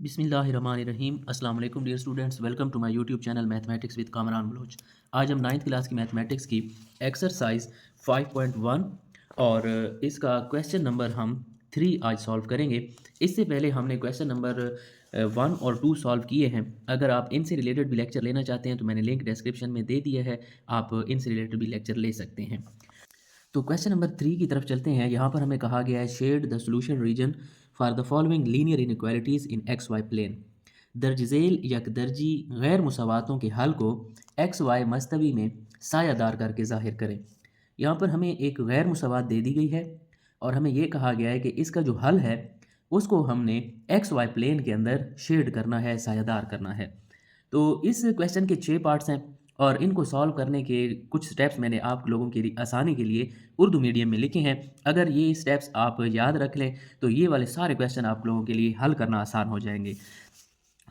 बिस्मिल्लाहिर्रहमानिर्रहीम अस्सलाम वालेकुम dear students, welcome to my YouTube channel mathematics with Kamran Baloch. आज हम नाइन्थ क्लास की मैथमेटिक्स की एक्सरसाइज 5.1 और इसका क्वेश्चन नंबर हम 3 आज सॉल्व करेंगे। इससे पहले हमने क्वेश्चन नंबर 1 और 2 सॉल्व किए हैं। अगर आप इनसे रिलेटेड भी लेक्चर लेना चाहते हैं तो मैंने लिंक डिस्क्रिप्शन में दे दिया है, आप इनसे रिलेटेड भी लेक्चर ले सकते हैं। तो क्वेश्चन नंबर 3 की तरफ चलते हैं। यहाँ पर हमें कहा गया है shade the solution region for the following linear inequalities in X Y plane. दर्ज झेल यकदर्जी गैर मुसावातों के हल को एक्स वाई मस्तवी में सायादार करके ज़ाहिर करें। यहाँ पर हमें एक गैर मुसावात दे दी गई है और हमें ये कहा गया है कि इसका जो हल है उसको हमने एक्स वाई प्लेन के अंदर शेड करना है, सायादार करना है। तो इस क्वेश्चन के 6 पार्ट्स हैं और इनको सॉल्व करने के कुछ स्टेप्स मैंने आप लोगों के लिए आसानी के लिए उर्दू मीडियम में लिखे हैं। अगर ये स्टेप्स आप याद रख लें तो ये वाले सारे क्वेश्चन आप लोगों के लिए हल करना आसान हो जाएंगे।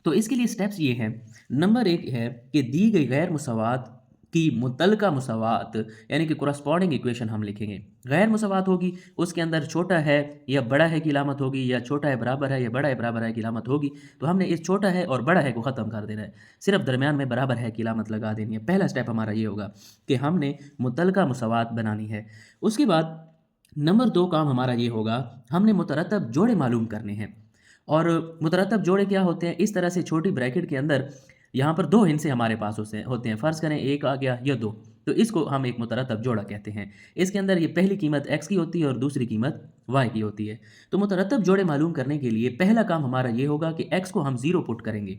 तो इसके लिए स्टेप्स ये हैं। नंबर 1 है कि दी गई गैर मुसावात की मुतलका मुसावात यानी कि कोरस्पॉन्डिंग इक्वेशन हम लिखेंगे। गैर मुसावात होगी उसके अंदर छोटा है या बड़ा है की लामत होगी, या छोटा है बराबर है या बड़ा है बराबर है की लामत होगी। तो हमने इस छोटा है और बड़ा है को ख़त्म कर देना है, सिर्फ दरमियान में बराबर है की लामत लगा देनी है। पहला स्टेप हमारा ये होगा कि हमने मुतलका मुसावात बनानी है। उसके बाद नंबर 2 काम हमारा ये होगा, हमने मुतरतब जोड़े मालूम करने हैं। और मुतरतब जोड़े क्या होते हैं, इस तरह से छोटी ब्रैकेट के अंदर यहाँ पर 2 हिस्से हमारे पास होते हैं। फ़र्ज़ करें एक आ गया या 2, तो इसको हम एक मुतरतब जोड़ा कहते हैं। इसके अंदर ये पहली कीमत x की होती है और दूसरी कीमत y की होती है। तो मुतरतब जोड़े मालूम करने के लिए पहला काम हमारा ये होगा कि x को हम 0 पुट करेंगे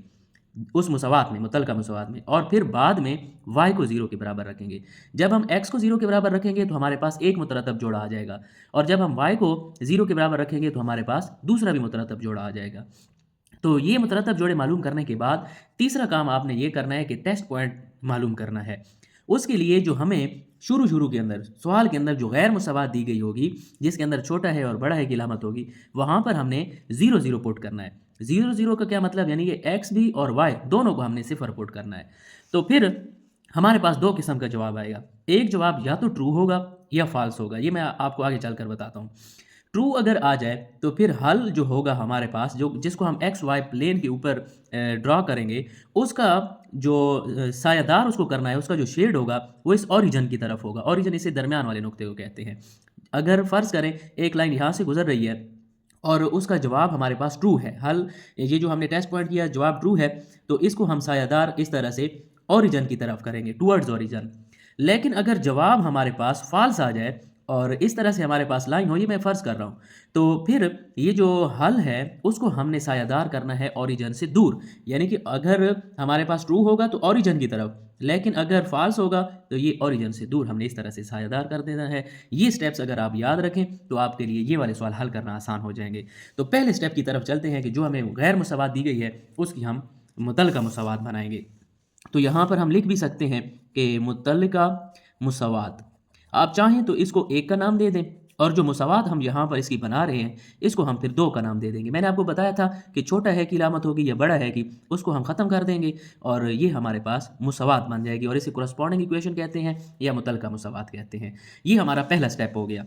उस मुसावात में, मुतलका मुसावात में, और फिर बाद में y को 0 के बराबर रखेंगे। जब हम x को 0 के बराबर रखेंगे तो हमारे पास एक मुतरतब जोड़ा आ जाएगा, और जब हम y को 0 के बराबर रखेंगे तो हमारे पास दूसरा भी मुतरतब जोड़ा आ जाएगा। तो ये मुतरतब जोड़े मालूम करने के बाद तीसरा काम आपने ये करना है कि टेस्ट पॉइंट मालूम करना है। उसके लिए जो हमें शुरू के अंदर सवाल के अंदर जो गैर मुसावात दी गई होगी जिसके अंदर छोटा है और बड़ा है की लामत होगी, वहाँ पर हमने 0 पुट करना है। 0 का क्या मतलब, यानी कि x भी और y दोनों को हमने 0 पुट करना है। तो फिर हमारे पास 2 किस्म का जवाब आएगा। एक जवाब या तो ट्रू होगा या फॉल्स होगा, ये मैं आपको आगे चलकर बताता हूँ। ट्रू अगर आ जाए तो फिर हल जो होगा हमारे पास, जो जिसको हम एक्स वाई प्लेन के ऊपर ड्रॉ करेंगे, उसका जो सायादार उसको करना है, उसका जो शेड होगा वो इस ओरिजिन की तरफ होगा। ओरिजिन इसे दरमियान वाले नुक्ते को कहते हैं। अगर फ़र्ज़ करें एक लाइन यहाँ से गुजर रही है और उसका जवाब हमारे पास ट्रू है, हल ये जो हमने टेस्ट पॉइंट किया जवाब ट्रू है, तो इसको हम सायादार इस तरह से ओरिजिन की तरफ करेंगे, टूवर्ड्स ओरिजिन। लेकिन अगर जवाब हमारे पास फॉल्स आ जाए और इस तरह से हमारे पास लाइन हो, ये मैं फ़र्ज़ कर रहा हूँ, तो फिर ये जो हल है उसको हमने सायादार करना है ओरिजिन से दूर। यानी कि अगर हमारे पास ट्रू होगा तो ओरिजिन की तरफ, लेकिन अगर फॉल्स होगा तो ये ओरिजिन से दूर हमने इस तरह से सायादार कर देना है। ये स्टेप्स अगर आप याद रखें तो आपके लिए ये वाले सवाल हल करना आसान हो जाएंगे। तो पहले स्टेप की तरफ चलते हैं कि जो हमें गैर मुसावात दी गई है उसकी हम मुतलका मुसावात बनाएंगे। तो यहाँ पर हम लिख भी सकते हैं कि मुतलका मुसावात। आप चाहें तो इसको 1 का नाम दे दें, और जो मुसावात हम यहाँ पर इसकी बना रहे हैं इसको हम फिर 2 का नाम दे देंगे। मैंने आपको बताया था कि छोटा है की लामत होगी या बड़ा है की, उसको हम ख़त्म कर देंगे और ये हमारे पास मुसावात बन जाएगी, और इसे कोरस्पॉन्डिंग इक्वेशन कहते हैं या मुतलका मुसावात कहते हैं। ये हमारा पहला स्टेप हो गया।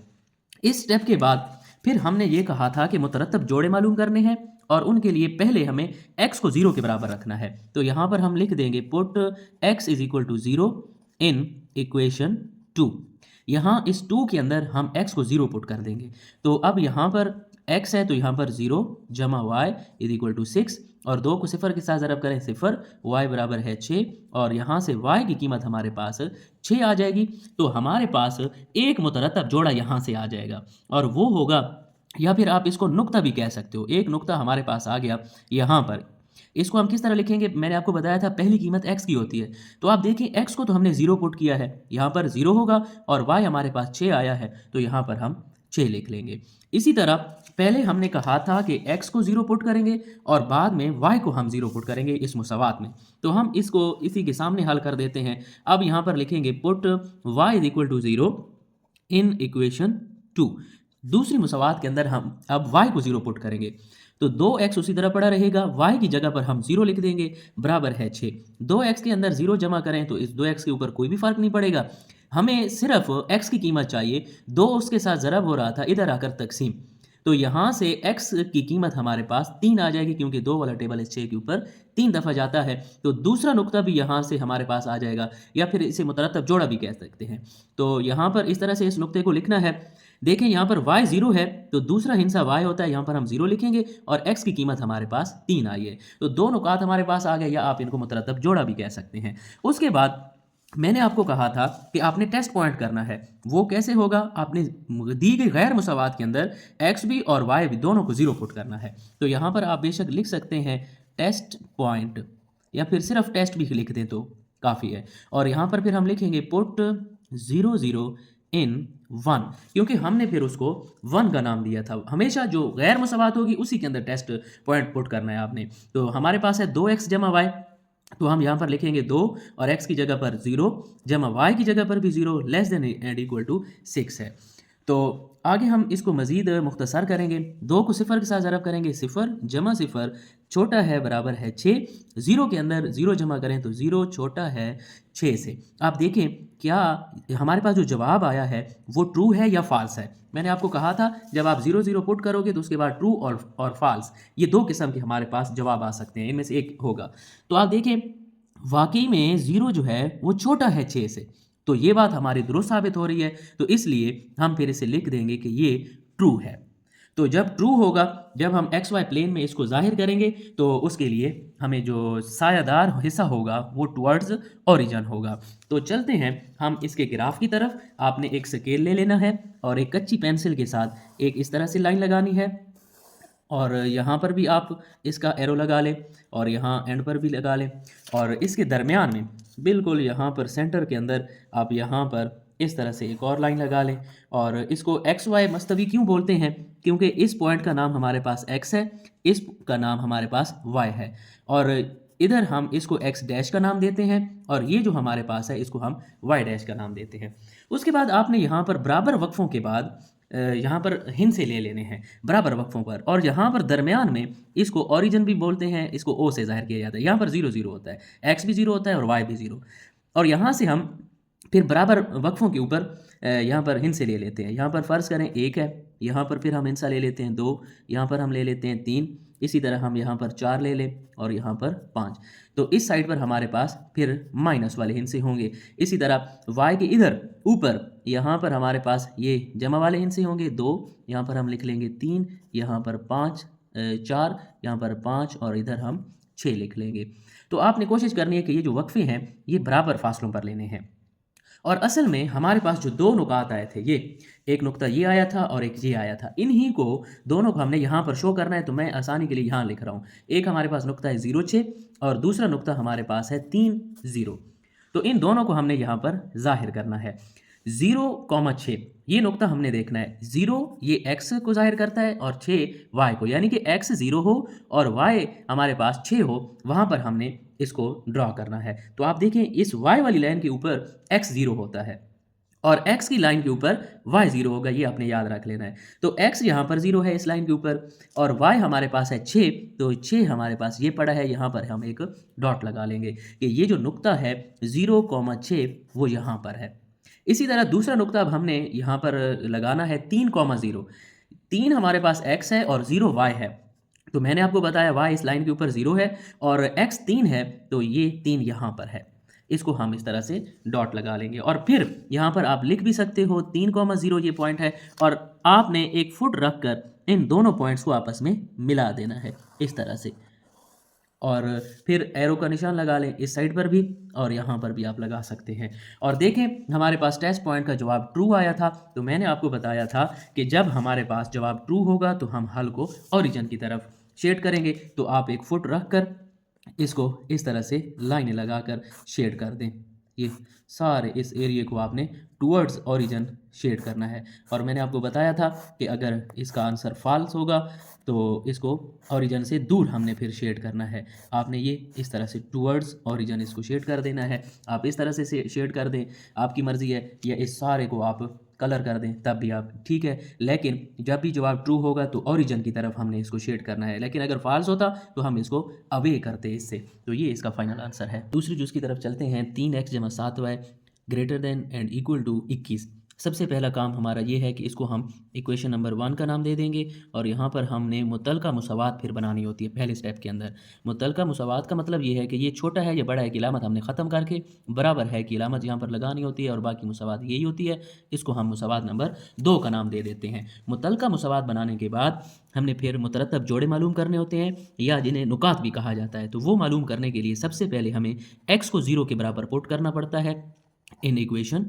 इस स्टेप के बाद फिर हमने ये कहा था कि मुतरतब जोड़े मालूम करने हैं, और उनके लिए पहले हमें x को 0 के बराबर रखना है। तो यहाँ पर हम लिख देंगे put x is equal to 0 in equation 2। यहाँ इस 2 के अंदर हम x को 0 पुट कर देंगे। तो अब यहाँ पर x है तो यहाँ पर 0 जमा y इज इक्वल टू 6, और 2 को 0 के साथ ज़रब करें 0, y बराबर है 6, और यहाँ से y की कीमत हमारे पास 6 आ जाएगी। तो हमारे पास एक मुतरतब जोड़ा यहाँ से आ जाएगा, और वो होगा, या फिर आप इसको नुक्ता भी कह सकते हो, एक नुक्ता हमारे पास आ गया यहाँ पर। इसको हम किस तरह लिखेंगे, मैंने आपको बताया था पहली कीमत x की होती है। तो आप देखिए x को तो हमने 0 पुट किया है, यहाँ पर 0 होगा, और y हमारे पास 6 आया है तो यहाँ पर हम 6 लिख लेंगे। इसी तरह पहले हमने कहा था कि x को 0 पुट करेंगे और बाद में y को हम 0 पुट करेंगे इस मुसावात में। तो हम इसको इसी के सामने हल कर देते हैं। अब यहाँ पर लिखेंगे put y is equal to 0 in equation 2। दूसरी मुसावात के अंदर हम अब y को 0 पुट करेंगे, तो 2x उसी तरह पड़ा रहेगा, y की जगह पर हम 0 लिख देंगे, बराबर है 6। 2x के अंदर 0 जमा करें तो इस 2x के ऊपर कोई भी फ़र्क नहीं पड़ेगा, हमें सिर्फ x की कीमत चाहिए। 2 उसके साथ ज़रब हो रहा था, इधर आकर तकसीम, तो यहाँ से x की कीमत हमारे पास 3 आ जाएगी, क्योंकि 2 वाला टेबल इस 6 के ऊपर 3 दफ़ा जाता है। तो दूसरा नुक्ता भी यहाँ से हमारे पास आ जाएगा, या फिर इसे मुतरतब जोड़ा भी कह सकते हैं। तो यहाँ पर इस तरह से इस नुक्ते को लिखना है। देखें यहाँ पर y 0 है, तो दूसरा हिस्सा y होता है, यहाँ पर हम 0 लिखेंगे और x की कीमत हमारे पास 3 आई है। तो दो नुकात हमारे पास आ गए, या आप इनको मुतरतब जोड़ा भी कह सकते हैं। उसके बाद मैंने आपको कहा था कि आपने टेस्ट पॉइंट करना है। वो कैसे होगा? आपने दी गई गैर मुसावात के अंदर एक्स भी और वाई भी दोनों को 0 पुट करना है। तो यहाँ पर आप बेशक लिख सकते हैं टेस्ट पॉइंट, या फिर सिर्फ टेस्ट भी लिख दें तो काफ़ी है। और यहाँ पर फिर हम लिखेंगे पुट 0 0 इन 1, क्योंकि हमने फिर उसको 1 का नाम दिया था। हमेशा जो गैर मुसावात होगी उसी के अंदर टेस्ट पॉइंट पुट करना है आपने। तो हमारे पास है 2x जमा वाई, तो हम यहाँ पर लिखेंगे 2 और x की जगह पर 0 जमा y की जगह पर भी 0 less than and equal to 6 है। तो आगे हम इसको मज़ीद मुख्तसर करेंगे। 2 को 0 के साथ ज़रब करेंगे, 0 जमा 0 छोटा है बराबर है 6। 0 के अंदर 0 जमा करें तो 0 छोटा है 6 से। आप देखें क्या हमारे पास जो जवाब आया है वो ट्रू है या फॉल्स है। मैंने आपको कहा था जब आप 0 0 पुट करोगे तो उसके बाद ट्रू और फॉल्स, ये दो किस्म के हमारे पास जवाब आ सकते हैं, इनमें से एक होगा। तो आप देखें वाकई में 0 जो है वो छोटा है 6 से, तो ये बात हमारी दुरुस्त साबित हो रही है। तो इसलिए हम फिर इसे लिख देंगे कि ये ट्रू है। तो जब ट्रू होगा, जब हम एक्स वाई प्लेन में इसको जाहिर करेंगे, तो उसके लिए हमें जो सायादार हिस्सा होगा वो टुवर्ड्स ओरिजिन होगा। तो चलते हैं हम इसके ग्राफ की तरफ। आपने एक स्केल ले लेना है और एक कच्ची पेंसिल के साथ एक इस तरह से लाइन लगानी है, और यहाँ पर भी आप इसका एरो लगा लें और यहाँ एंड पर भी लगा लें, और इसके दरमियान में बिल्कुल यहाँ पर सेंटर के अंदर आप यहाँ पर इस तरह से एक और लाइन लगा लें। और इसको एक्स वाई मस्तवी क्यों बोलते हैं? क्योंकि इस पॉइंट का नाम हमारे पास एक्स है, इस का नाम हमारे पास वाई है, और इधर हम इसको एक्स डैश का नाम देते हैं, और ये जो हमारे पास है इसको हम वाई डैश का नाम देते हैं। उसके बाद आपने यहाँ पर बराबर वक्फों के बाद यहाँ पर हिंद से ले लेने हैं बराबर वक्फों पर, और यहाँ पर दरमियान में इसको ओरिजिन भी बोलते हैं, इसको ओ से जाहिर किया जाता है। यहाँ पर 0 0 होता है, एक्स भी 0 होता है और वाई भी 0। और यहाँ से हम फिर बराबर वक्फों के ऊपर यहाँ पर हिंद से ले लेते हैं। यहाँ पर फ़र्ज़ करें 1 है, यहाँ पर फिर हम हिंसा ले लेते हैं 2, यहाँ पर हम ले लेते हैं 3, इसी तरह हम यहाँ पर 4 ले लें और यहाँ पर 5। तो इस साइड पर हमारे पास फिर माइनस वाले हिंसे होंगे। इसी तरह y के इधर ऊपर यहाँ पर हमारे पास ये जमा वाले हिंसे होंगे 2, यहाँ पर हम लिख लेंगे 3, यहाँ पर 5 4, यहाँ पर 5 और इधर हम 6 लिख लेंगे। तो आपने कोशिश करनी है कि ये जो वक्फे हैं ये बराबर फासलों पर लेने हैं। और असल में हमारे पास जो दो नुकात आए थे, ये एक नुक्ता ये आया था और एक ये आया था, इन्हीं को दोनों को हमने यहाँ पर शो करना है। तो मैं आसानी के लिए यहाँ लिख रहा हूँ, एक हमारे पास नुक्ता है 0 6 और दूसरा नुक्ता हमारे पास है 3 0। तो इन दोनों को हमने यहाँ पर जाहिर करना है। 0,6 ये नुक्ता हमने देखना है। 0 ये x को जाहिर करता है और 6 y को, यानी कि x 0 हो और y हमारे पास 6 हो, वहाँ पर हमने इसको ड्रॉ करना है। तो आप देखें इस y वाली लाइन के ऊपर x 0 होता है और x की लाइन के ऊपर y 0 होगा, ये आपने याद रख लेना है। तो x यहाँ पर 0 है इस लाइन के ऊपर और y हमारे पास है 6, तो 6 हमारे पास ये पड़ा है, यहाँ पर हम एक डॉट लगा लेंगे कि ये जो नुक्ता है 0,6 वो यहाँ पर है। इसी तरह दूसरा नुक्ता अब हमने यहाँ पर लगाना है 3,0। 3 हमारे पास x है और 0 y है। तो मैंने आपको बताया y इस लाइन के ऊपर 0 है और x 3 है, तो ये 3 यहाँ पर है। इसको हम इस तरह से डॉट लगा लेंगे और फिर यहाँ पर आप लिख भी सकते हो 3,0 ये पॉइंट है, और आपने एक फुट रख कर इन दोनों पॉइंट्स को आपस में मिला देना है इस तरह से, और फिर एरो का निशान लगा लें इस साइड पर भी और यहाँ पर भी आप लगा सकते हैं। और देखें हमारे पास टेस्ट पॉइंट का जवाब ट्रू आया था। तो मैंने आपको बताया था कि जब हमारे पास जवाब ट्रू होगा तो हम हल को ओरिजिन की तरफ शेड करेंगे। तो आप एक फुट रख कर इसको इस तरह से लाइनें लगा कर शेड कर दें। ये सारे इस एरिया को आपने टूवर्ड्स ओरिजिन शेड करना है। और मैंने आपको बताया था कि अगर इसका आंसर फॉल्स होगा तो इसको ओरिजिन से दूर हमने फिर शेड करना है। आपने ये इस तरह से टूवर्ड्स ओरिजिन इसको शेड कर देना है। आप इस तरह से शेड कर दें, आपकी मर्ज़ी है, या इस सारे को आप कलर कर दें तब भी आप ठीक है। लेकिन जब भी जवाब ट्रू होगा तो ओरिजिन की तरफ हमने इसको शेड करना है, लेकिन अगर फॉल्स होता तो हम इसको अवे करते इससे। तो ये इसका फाइनल आंसर है। दूसरी जूस की तरफ चलते हैं। 3x जमा 7y greater than and equal to 21। सबसे पहला काम हमारा ये है कि इसको हम इक्वेशन नंबर 1 का नाम दे देंगे और यहाँ पर हमने मुतलका मुसावात फिर बनानी होती है पहले स्टेप के अंदर। मुतलका मुसावात का मतलब ये है कि ये छोटा है या बड़ा है की इलामत हमने ख़त्म करके बराबर है की इलामत यहाँ पर लगानी होती है और बाकी मुसावात यही होती है। इसको हम मुसावात नंबर 2 का नाम दे देते हैं। मुतलका मुसावात बनाने के बाद हमने फिर मुतरतब जोड़े मालूम करने होते हैं या जिन्हें नुकात भी कहा जाता है। तो वो मालूम करने के लिए सबसे पहले हमें x को 0 के बराबर पुट करना पड़ता है इन इक्वेशन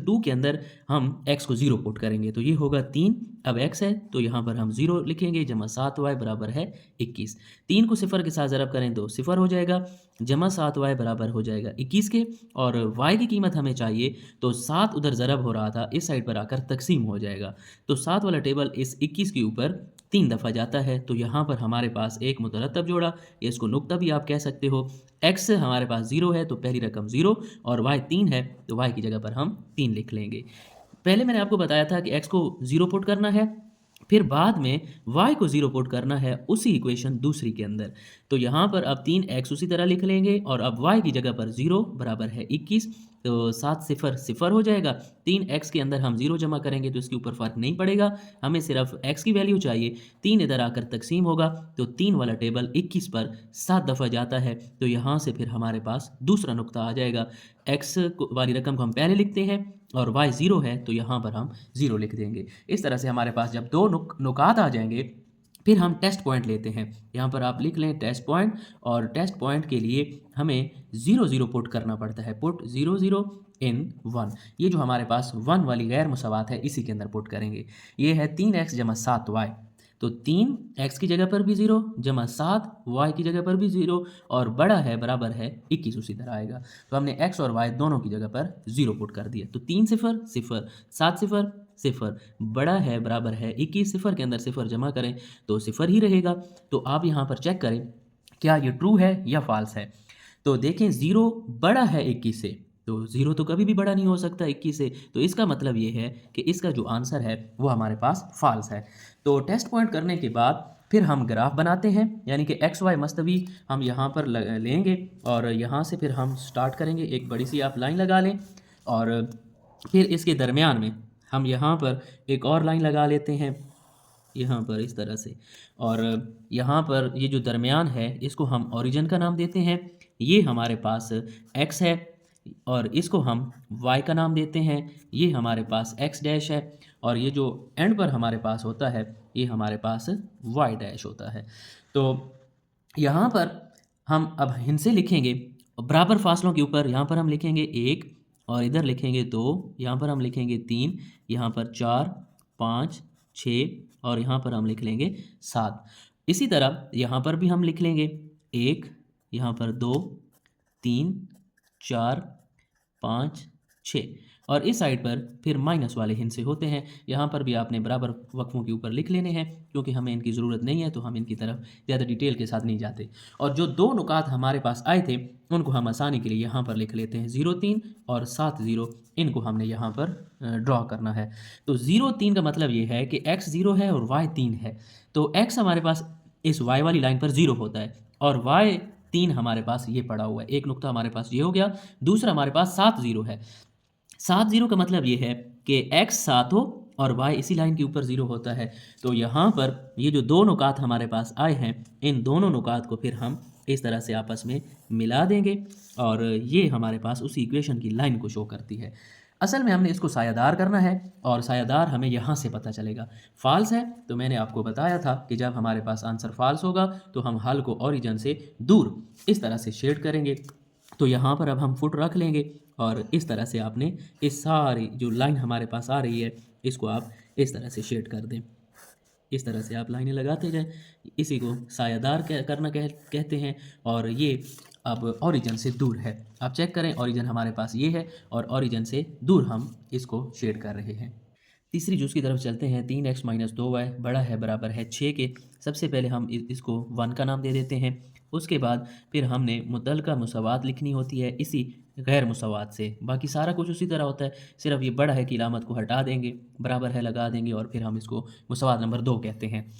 2 के अंदर हम x को 0 पुट करेंगे तो ये होगा 3। अब x है तो यहाँ पर हम 0 लिखेंगे जमा 7y बराबर है 21। 3 को सिफर के साथ ज़रब करें तो सिफर हो जाएगा, जमा 7y बराबर हो जाएगा 21 के। और y की कीमत हमें चाहिए तो 7 उधर ज़रब हो रहा था, इस साइड पर आकर तकसीम हो जाएगा। तो 7 वाला टेबल इस 21 के ऊपर 3 दफ़ा जाता है। तो यहाँ पर हमारे पास एक मुतरतब जोड़ा या इसको नुक्ता भी आप कह सकते हो। x हमारे पास 0 है तो पहली रकम 0 और y 3 है तो y की जगह पर हम 3 लिख लेंगे। पहले मैंने आपको बताया था कि x को 0 पुट करना है, फिर बाद में y को 0 पुट करना है उसी इक्वेशन दूसरी के अंदर। तो यहाँ पर अब 3x उसी तरह लिख लेंगे और अब y की जगह पर 0 बराबर है 21। तो 7 सिफर सिफर हो जाएगा। 3x के अंदर हम 0 जमा करेंगे तो इसके ऊपर फ़र्क नहीं पड़ेगा, हमें सिर्फ x की वैल्यू चाहिए। 3 इधर आकर तकसीम होगा तो 3 वाला टेबल 21 पर 7 दफ़ा जाता है। तो यहाँ से फिर हमारे पास दूसरा नुक्ता आ जाएगा। x वाली रकम को हम पहले लिखते हैं और y 0 है तो यहाँ पर हम 0 लिख देंगे। इस तरह से हमारे पास जब दो नुकात आ जाएंगे फिर हम टेस्ट पॉइंट लेते हैं। यहाँ पर आप लिख लें टेस्ट पॉइंट और टेस्ट पॉइंट के लिए हमें 0 0 पुट करना पड़ता है। पुट 0 0 इन 1। ये जो हमारे पास 1 वाली गैर मुसावात है इसी के अंदर पुट करेंगे। ये है 3x जमा 7y। तो 3x की जगह पर भी 0 जमा 7y की जगह पर भी 0 और बड़ा है बराबर है 21 उसी तरह आएगा। तो हमने x और y दोनों की जगह पर 0 पुट कर दिया। तो 3 सिफर सिफर 7 सिफर सिफर बड़ा है बराबर है 21। सिफर के अंदर सिफर जमा करें तो सिफर ही रहेगा। तो आप यहाँ पर चेक करें क्या ये ट्रू है या फॉल्स है। तो देखें 0 बड़ा है 21 से, तो 0 तो कभी भी बड़ा नहीं हो सकता 21 से। तो इसका मतलब ये है कि इसका जो आंसर है वो हमारे पास फॉल्स है। तो टेस्ट पॉइंट करने के बाद फिर हम ग्राफ बनाते हैं, यानी कि एक्स वाई मस्तवी हम यहाँ पर लेंगे और यहाँ से फिर हम स्टार्ट करेंगे। एक बड़ी सी आप लाइन लगा लें और फिर इसके दरमियान में हम यहाँ पर एक और लाइन लगा लेते हैं यहाँ पर इस तरह से। और यहाँ पर ये जो दरमियान है इसको हम ओरिजिन का नाम देते हैं। ये हमारे पास x है और इसको हम y का नाम देते हैं। ये हमारे पास x डैश है और ये जो एंड पर हमारे पास होता है ये हमारे पास y डैश होता है। तो यहाँ पर हम अब इनसे लिखेंगे बराबर फासलों के ऊपर। यहाँ पर हम लिखेंगे 1 और इधर लिखेंगे 2, यहाँ पर हम लिखेंगे 3, यहाँ पर 4 5 6 और यहाँ पर हम लिख लेंगे 7। इसी तरह यहाँ पर भी हम लिख लेंगे 1, यहाँ पर 2 3 4 5 6 और इस साइड पर फिर माइनस वाले हिस्से होते हैं। यहाँ पर भी आपने बराबर वक्फों के ऊपर लिख लेने हैं क्योंकि हमें इनकी ज़रूरत नहीं है तो हम इनकी तरफ ज़्यादा डिटेल के साथ नहीं जाते। और जो दो नुकात हमारे पास आए थे उनको हम आसानी के लिए यहाँ पर लिख लेते हैं 0 3 और 7 0। इनको हमने यहाँ पर ड्रॉ करना है। तो 0 3 का मतलब ये है कि x 0 है और y 3 है। तो x हमारे पास इस y वाली लाइन पर 0 होता है और y 3 हमारे पास ये पड़ा हुआ है। एक नुक्ता हमारे पास ये हो गया। दूसरा हमारे पास 7 0 है। 7 0 का मतलब ये है कि x 7 हो और y इसी लाइन के ऊपर 0 होता है। तो यहाँ पर ये जो दो नुकात हमारे पास आए हैं इन दोनों नुकात को फिर हम इस तरह से आपस में मिला देंगे और ये हमारे पास उसी इक्वेशन की लाइन को शो करती है। असल में हमने इसको सायादार करना है और सायादार हमें यहाँ से पता चलेगा। फॉल्स है तो मैंने आपको बताया था कि जब हमारे पास आंसर फॉल्स होगा तो हम हल को ओरिजिन से दूर इस तरह से शेड करेंगे। तो यहाँ पर अब हम फुट रख लेंगे और इस तरह से आपने इस सारी जो लाइन हमारे पास आ रही है इसको आप इस तरह से शेड कर दें। इस तरह से आप लाइनें लगाते जाएं। इसी को सायादार करना कहते हैं और ये अब ओरिजिन से दूर है। आप चेक करें ओरिजिन हमारे पास ये है और ओरिजिन से दूर हम इसको शेड कर रहे हैं। तीसरी जूस की तरफ चलते हैं। 3x - 2y बड़ा है बराबर है 6 के। सबसे पहले हम इसको 1 का नाम दे देते हैं। उसके बाद फिर हमने मुतल्लका मुसावात लिखनी होती है इसी गैर मुसावात से। बाकी सारा कुछ उसी तरह होता है, सिर्फ ये बड़ा है की इलामत को हटा देंगे, बराबर है लगा देंगे और फिर हम इसको मुसावात नंबर 2 कहते हैं।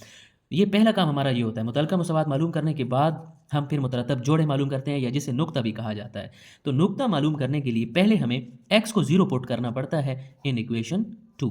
ये पहला काम हमारा ये होता है। मुतल्लका मुसावात मालूम करने के बाद हम फिर मुतरतब जोड़े मालूम करते हैं या जिसे नुक्ता भी कहा जाता है। तो नुक्ता मालूम करने के लिए पहले हमें x को 0 पुट करना पड़ता है इन इक्वेशन 2।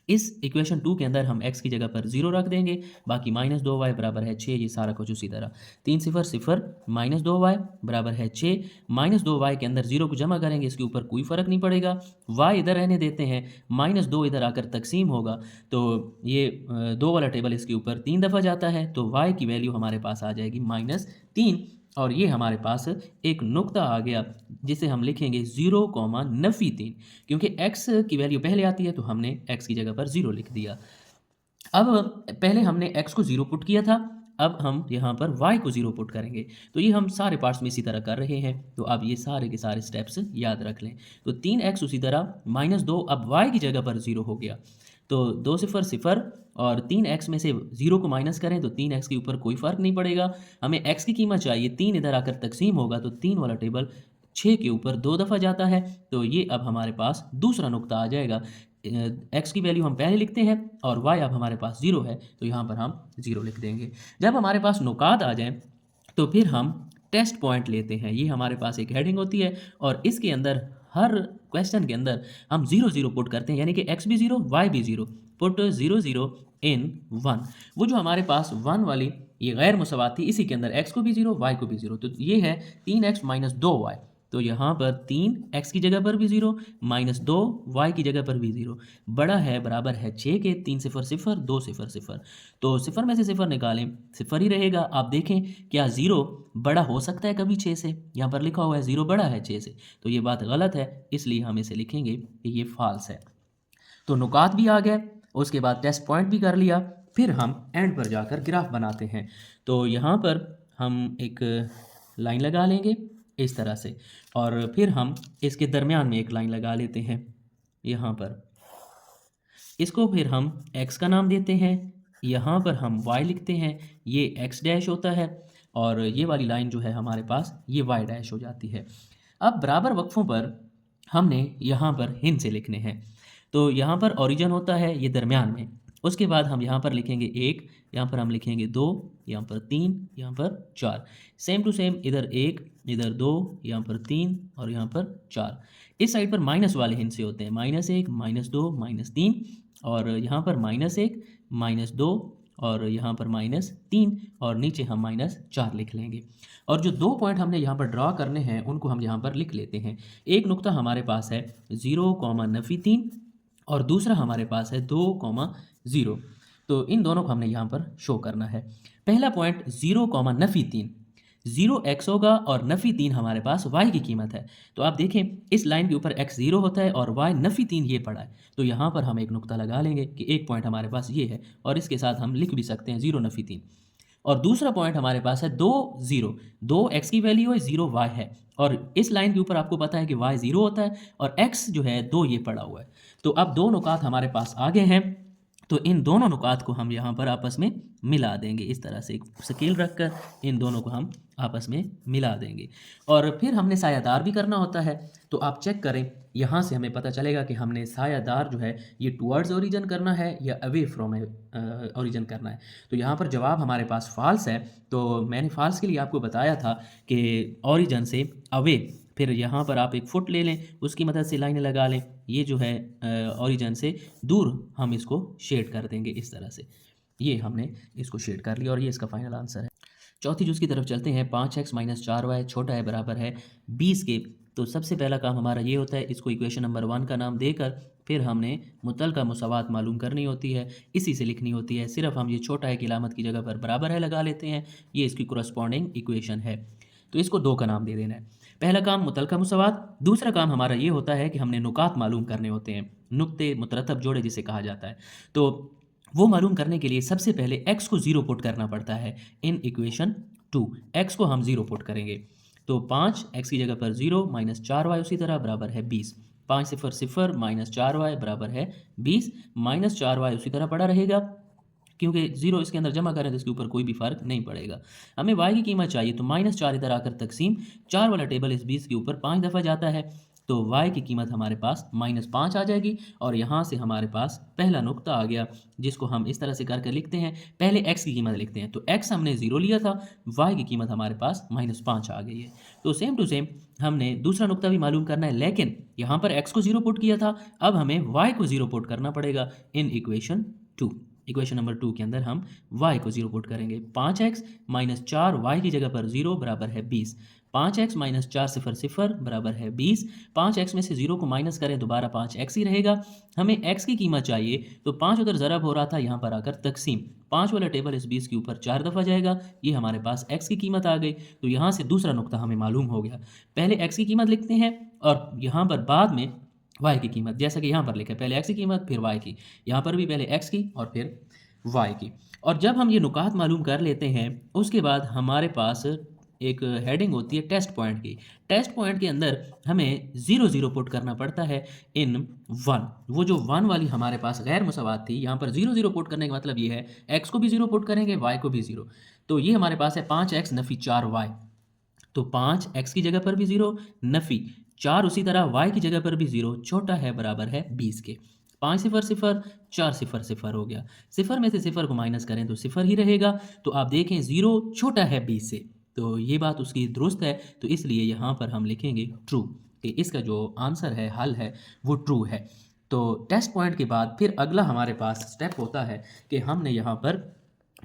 इस इक्वेशन 2 के अंदर हम x की जगह पर 0 रख देंगे, बाकी -2y बराबर है 6, ये सारा कुछ उसी तरह 3 0 0 -2y बराबर है 6, -2y के अंदर 0 को जमा करेंगे, इसके ऊपर कोई फ़र्क नहीं पड़ेगा, y इधर रहने देते हैं, -2 इधर आकर तकसीम होगा, तो ये 2 वाला टेबल इसके ऊपर 3 दफ़ा जाता है, तो y की वैल्यू हमारे पास आ जाएगी -3, और ये हमारे पास एक नुक्ता आ गया जिसे हम लिखेंगे 0, नफ़ी 3, क्योंकि x की वैल्यू पहले आती है तो हमने x की जगह पर 0 लिख दिया। अब पहले हमने x को 0 पुट किया था, अब हम यहाँ पर y को 0 पुट करेंगे, तो ये हम सारे पार्ट्स में इसी तरह कर रहे हैं, तो अब ये सारे के सारे स्टेप्स याद रख लें। तो 3x उसी तरह -2 अब y की जगह पर 0 हो गया, तो 2 0 0 और 3x में से 0 को माइनस करें तो 3x के ऊपर कोई फ़र्क नहीं पड़ेगा, हमें x की कीमत चाहिए, 3 इधर आकर तकसीम होगा तो 3 वाला टेबल 6 के ऊपर 2 दफ़ा जाता है, तो ये अब हमारे पास दूसरा नुक्ता आ जाएगा। x की वैल्यू हम पहले लिखते हैं और y अब हमारे पास 0 है, तो यहाँ पर हम 0 लिख देंगे। जब हमारे पास नुकात आ जाएँ तो फिर हम टेस्ट पॉइंट लेते हैं, ये हमारे पास एक हेडिंग होती है और इसके अंदर हर क्वेश्चन के अंदर हम 0 0 पुट करते हैं, यानी कि x भी 0 y भी 0, पुट 0 0 इन 1। वो जो हमारे पास 1 वाली ये गैर मुसवात थी, इसी के अंदर x को भी 0 y को भी 0, तो ये है 3x - 2y, तो यहाँ पर 3x की जगह पर भी 0, -2y की जगह पर भी 0, बड़ा है बराबर है 6 के, 3 0 0 2 0 0, तो 0 में से 0 निकालें, 0 ही रहेगा। आप देखें क्या 0 बड़ा हो सकता है कभी 6 से? यहाँ पर लिखा हुआ है 0 बड़ा है 6 से, तो ये बात गलत है, इसलिए हम इसे लिखेंगे कि ये फॉल्स है। तो नुकात भी आ गए, उसके बाद टेस्ट पॉइंट भी कर लिया, फिर हम एंड पर जाकर ग्राफ बनाते हैं। तो यहाँ पर हम एक लाइन लगा लेंगे इस तरह से, और फिर हम इसके दरमियान में एक लाइन लगा लेते हैं यहाँ पर, इसको फिर हम x का नाम देते हैं, यहाँ पर हम y लिखते हैं, ये x डैश होता है, और ये वाली लाइन जो है हमारे पास ये y डैश हो जाती है। अब बराबर वक्फों पर हमने यहाँ पर हिंद से लिखने हैं, तो यहाँ पर ओरिजिन होता है ये दरमियान में, उसके बाद हम यहाँ पर लिखेंगे 1, यहाँ पर हम लिखेंगे 2, यहाँ पर 3, यहाँ पर 4, सेम टू सेम इधर 1, इधर 2, यहाँ पर 3 और यहाँ पर 4। इस साइड पर माइनस वाले हिंद से होते हैं, -1, -2, -3, और यहाँ पर -1, -2 और यहाँ पर -3, और नीचे हम -4 लिख लेंगे। और जो 2 पॉइंट हमने यहाँ पर ड्रा करने हैं उनको हम यहाँ पर लिख लेते हैं। एक नुक्ता हमारे पास है 0, नफ़ी 3, और दूसरा हमारे पास है 2, 0, तो इन दोनों को हमने यहाँ पर शो करना है। पहला पॉइंट 0, नफ़ी 3, 0 x होगा और नफ़ी 3 हमारे पास y की कीमत है, तो आप देखें इस लाइन के ऊपर x 0 होता है और y नफ़ी 3 ये पड़ा है, तो यहाँ पर हम एक नुक्ता लगा लेंगे कि एक पॉइंट हमारे पास ये है, और इसके साथ हम लिख भी सकते हैं 0 नफ़ी 3। और दूसरा पॉइंट हमारे पास है 2 0, 2 x की वैल्यू है, 0 y है, और इस लाइन के ऊपर आपको पता है कि y 0 होता है और x जो है 2 ये पड़ा हुआ है। तो अब 2 नुकात हमारे पास आ गए हैं, तो इन दोनों नुकात को हम यहाँ पर आपस में मिला देंगे, इस तरह से एक स्केल रखकर इन दोनों को हम आपस में मिला देंगे। और फिर हमने सायादार भी करना होता है, तो आप चेक करें, यहाँ से हमें पता चलेगा कि हमने सायादार जो है ये टुवर्ड्स ओरिजिन करना है या अवे फ्रॉम ओरिजिन करना है। तो यहाँ पर जवाब हमारे पास फॉल्स है, तो मैंने फॉल्स के लिए आपको बताया था कि ओरिजिन से अवे, फिर यहाँ पर आप एक फुट ले लें, उसकी मदद से लाइनें लगा लें, ये जो है ओरिजिन से दूर हम इसको शेड कर देंगे इस तरह से, ये हमने इसको शेड कर लिया और ये इसका फाइनल आंसर है। चौथी जुज़ की तरफ चलते हैं। 5x - 4y छोटा है बराबर है 20 के, तो सबसे पहला काम हमारा ये होता है, इसको इक्वेशन नंबर 1 का नाम देकर फिर हमने मुतलका मुसावात मालूम करनी होती है, इसी से लिखनी होती है। सिर्फ हम ये छोटा है की अलामत की जगह पर बराबर है लगा लेते हैं, ये इसकी कोरस्पॉन्डिंग इक्वेशन है, तो इसको 2 का नाम दे देना है। पहला काम मुतलका मुसावात, दूसरा काम हमारा ये होता है कि हमने नुकात मालूम करने होते हैं, नुक्ते मुतरतब जोड़े जिसे कहा जाता है, तो वो मालूम करने के लिए सबसे पहले x को 0 पुट करना पड़ता है इन इक्वेशन 2, x को हम 0 पुट करेंगे, तो 5x की जगह पर 0 -4y उसी तरह बराबर है 20, 5 0 0 -4y बराबर है 20, -4y उसी तरह पड़ा रहेगा, क्योंकि 0 इसके अंदर जमा करें तो इसके ऊपर कोई भी फ़र्क नहीं पड़ेगा। हमें y की कीमत चाहिए, तो -4 इधर आकर तकसीम, 4 वाला टेबल इस 20 के ऊपर 5 दफ़ा जाता है, तो y की कीमत हमारे पास -5 आ जाएगी और यहाँ से हमारे पास पहला नुक्ता आ गया, जिसको हम इस तरह से करके लिखते हैं। पहले x की कीमत लिखते हैं, तो x हमने 0 लिया था, y की कीमत हमारे पास -5 आ गई है। तो सेम टू सेम हमने दूसरा नुक्ता भी मालूम करना है, लेकिन यहाँ पर x को 0 पुट किया था, अब हमें y को 0 पुट करना पड़ेगा इन इक्वेशन 2। इक्वेशन नंबर 2 के अंदर हम y को 0 पुट करेंगे। 5x माइनस 4 y की जगह पर 0 बराबर है 20। 5x माइनस 4 0 0 बराबर है 20। 5x में से 0 को माइनस करें, दोबारा 5x ही रहेगा। हमें x की कीमत चाहिए, तो 5 उधर ज़रब हो रहा था, यहाँ पर आकर तकसीम। 5 वाला टेबल इस 20 के ऊपर 4 दफ़ा जाएगा, ये हमारे पास x की कीमत आ गई। तो यहाँ से दूसरा नुक्ता हमें मालूम हो गया। पहले x की कीमत लिखते हैं और यहाँ पर बाद में y की कीमत, जैसा कि यहाँ पर लिखा है, पहले x की कीमत फिर y की। यहाँ पर भी पहले x की और फिर y की। और जब हम ये नुकात मालूम कर लेते हैं, उसके बाद हमारे पास एक हेडिंग होती है टेस्ट पॉइंट की। टेस्ट पॉइंट के अंदर हमें 0 0 पुट करना पड़ता है इन 1। वो जो 1 वाली हमारे पास गैर मुसावात थी, यहाँ पर 0 0 पुट करने का मतलब ये है x को भी 0 पुट करेंगे, y को भी 0। तो ये हमारे पास है 5x नफ़ी 4y। तो 5x की जगह पर भी 0, नफ़ी 4 उसी तरह y की जगह पर भी 0, छोटा है बराबर है 20 के। 5 0 0 4 0 0 हो गया। 0 में से 0 को माइनस करें तो 0 ही रहेगा। तो आप देखें 0 छोटा है 20 से, तो ये बात उसकी दुरुस्त है। तो इसलिए यहाँ पर हम लिखेंगे ट्रू, कि इसका जो आंसर है, हल है, वो ट्रू है। तो टेस्ट पॉइंट के बाद फिर अगला हमारे पास स्टेप होता है कि हमने यहाँ पर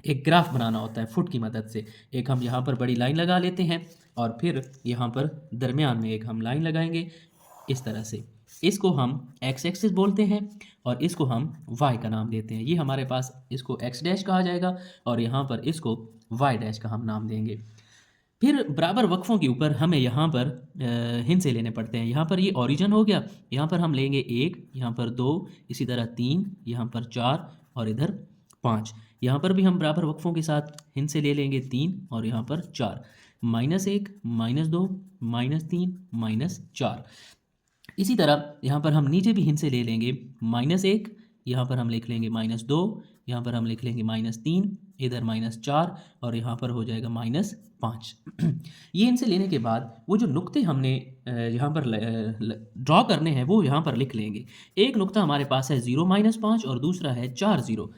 एक ग्राफ बनाना होता है फुट की मदद से। एक हम यहाँ पर बड़ी लाइन लगा लेते हैं और फिर यहाँ पर दरमियान में एक हम लाइन लगाएंगे इस तरह से। इसको हम x एक्सिस बोलते हैं और इसको हम y का नाम देते हैं। ये हमारे पास इसको x डैश कहा जाएगा और यहाँ पर इसको y डैश का हम नाम देंगे। फिर बराबर वक्फों के ऊपर हमें यहाँ पर हिस्से लेने पड़ते हैं। यहाँ पर ये ओरिजिन हो गया, यहाँ पर हम लेंगे 1, यहाँ पर 2, इसी तरह 3, यहाँ पर 4 और इधर 5। यहाँ पर भी हम बराबर वक्फों के साथ हिस्से ले लेंगे 3 और यहाँ पर 4। -1, -2, -3, -4। इसी तरह यहाँ पर हम नीचे भी हिस्से ले लेंगे। -1, यहाँ पर हम लिख लेंगे -2, यहाँ पर हम लिख लेंगे -3, इधर -4 और यहाँ पर हो जाएगा -5। ये इनसे लेने के बाद वो जो नुक्ते हमने यहाँ पर ड्रॉ करने हैं वो यहाँ पर लिख लेंगे। एक नुक्ता हमारे पास है 0 -5 और दूसरा है 4 0।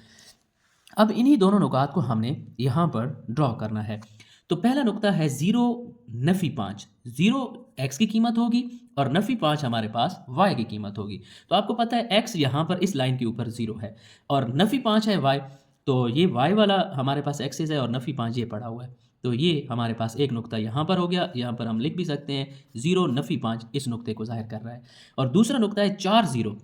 अब इन्हीं दोनों नुकात को हमने यहाँ पर ड्रॉ करना है। तो पहला नुक्ता है 0 नफ़ी 5। 0 x की कीमत होगी और नफ़ी 5 हमारे पास y की कीमत होगी। तो आपको पता है x यहाँ पर इस लाइन के ऊपर 0 है और नफ़ी 5 है y, तो ये y वाला हमारे पास एक्सिस है और नफ़ी 5 ये पड़ा हुआ है। तो ये हमारे पास एक नुक्ता यहाँ पर हो गया। यहाँ पर हम लिख भी सकते हैं 0 नफ़ी 5 इस नुक्ते को ज़ाहिर कर रहा है। और दूसरा नुक्ता है 4 0।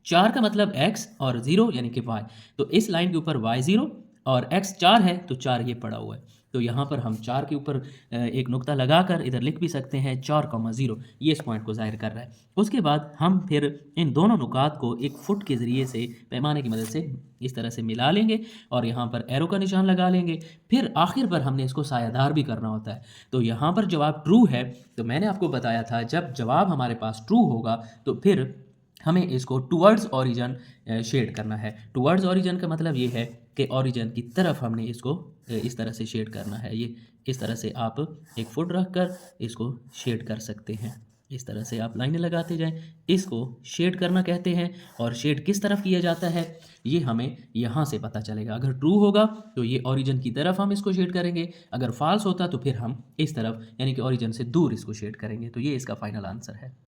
4 का मतलब x और 0 यानी कि y। तो इस लाइन के ऊपर y 0 और x 4 है, तो 4 ये पड़ा हुआ है। तो यहाँ पर हम 4 के ऊपर एक नुक्ता लगाकर इधर लिख भी सकते हैं 4,0, ये इस पॉइंट को ज़ाहिर कर रहा है। उसके बाद हम फिर इन दोनों नुकात को एक फुट के ज़रिए से, पैमाने की मदद से इस तरह से मिला लेंगे और यहाँ पर एरो का निशान लगा लेंगे। फिर आखिर पर हमने इसको सायादार भी करना होता है। तो यहाँ पर जवाब ट्रू है, तो मैंने आपको बताया था जब जवाब हमारे पास ट्रू होगा तो फिर हमें इसको टुवर्ड्स ओरिजिन शेड करना है। टुवर्ड्स ओरिजिन का मतलब ये है कि ओरिजिन की तरफ हमने इसको इस तरह से शेड करना है। ये इस तरह से आप एक फुट रख कर इसको शेड कर सकते हैं। इस तरह से आप लाइनें लगाते जाएं, इसको शेड करना कहते हैं। और शेड किस तरफ किया जाता है ये हमें यहाँ से पता चलेगा। अगर ट्रू होगा तो ये ओरिजिन की तरफ हम इसको शेड करेंगे, अगर फॉल्स होता तो फिर हम इस तरफ यानी कि ओरिजिन से दूर इसको शेड करेंगे। तो ये इसका फाइनल आंसर है।